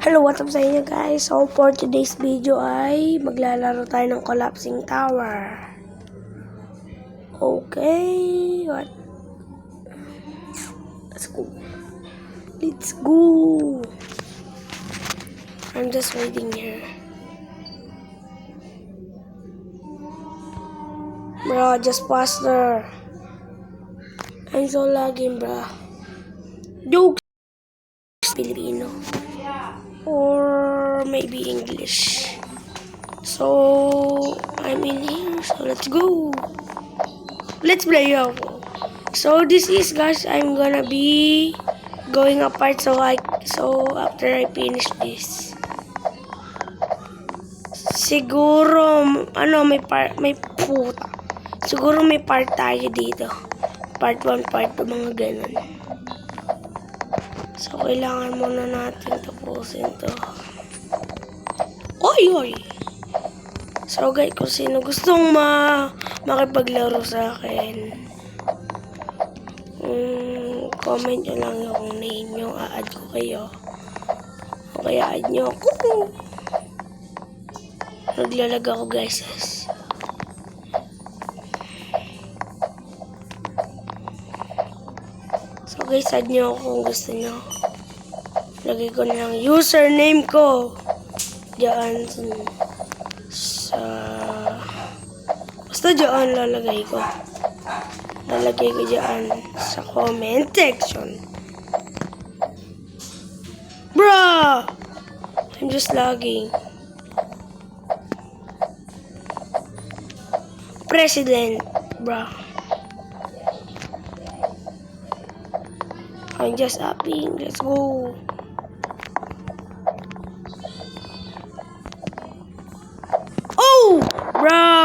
Hello, what's up sa inyo guys? So for today's video ay maglalaro tayo ng collapsing tower. Okay, what? Let's go. Let's go. I'm just waiting here. Bro, just faster. I'm so lagging, bro. Jokes. Filipino. Or maybe English. So I'm in here, so let's go. Let's play out. So this is, guys, I'm gonna be going apart so after I finish this. Siguro may puta. Siguro may part tayo dito. Part 1, part 2, mga ganun. So, kailangan muna natin tapusin to. Oy! So, guys, kung sino gustong makipaglaro sa akin, comment nyo lang yung name nyo, a-add ko kayo. O kaya add nyo ako. Naglalag ako, guys. So, guys, add nyo ako kung gusto nyo. Lagay ko na lang username ko diyan sa basta diyan lalagay ko diyan sa comment section. Bruh, I'm just lagging. President, bruh. I'm just upping. Let's go.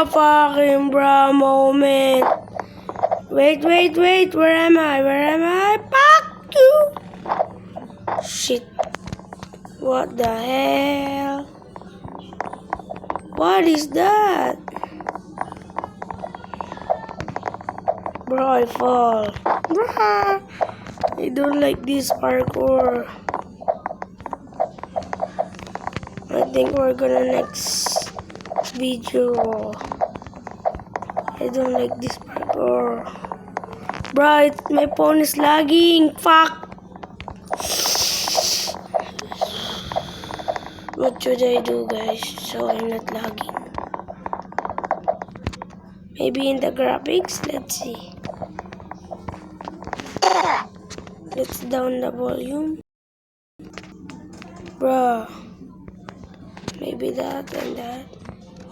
Fucking bro moment. Wait. Where am I? Fuck you. Shit. What the hell? What is that? Bro, I fall. Bro, I don't like this parkour. I think we're gonna next video. I don't like this parkour. Bro, my phone is lagging. Fuck. What should I do, guys, so I'm not lagging? Maybe in the graphics? Let's see. Let's down the volume. Bro. Maybe that and that.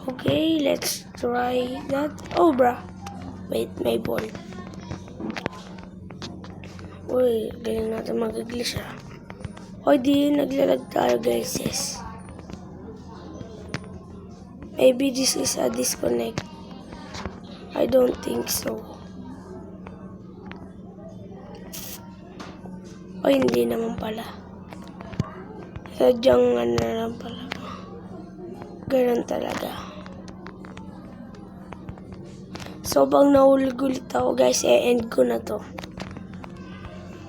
Okay, let's try that. Oh, bruh. Wait, may ball. Uy, galing natin mag-glitch ah. Hoy, di naglalag tayo, guys. Yes. Maybe this is a disconnect. I don't think so. Oh, hindi naman pala. Sadyang ano lang pala. Ganun talaga. So, pag nahulog ulit ako, guys, end ko na to.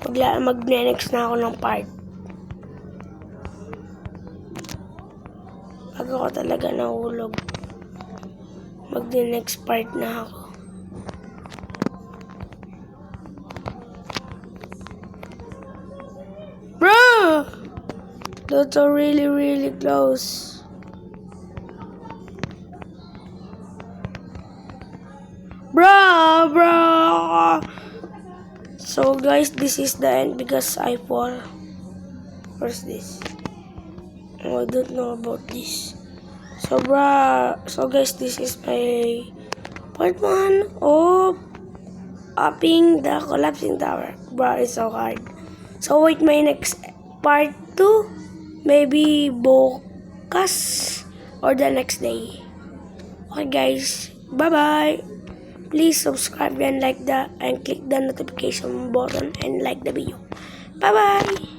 Mag-next na ako ng part. Pag ako talaga nahulog, mag-next part na ako. Bro! That's a really close. Bro. So guys, this is the end because I fall. Where's this? Oh, I don't know about this. So guys, this is my part 1 of upping the collapsing tower. Bro, it's so hard. So wait my next part 2. Maybe bukas or the next day. Okay guys, bye-bye. Please subscribe and like and click the notification button and like the video. Bye bye.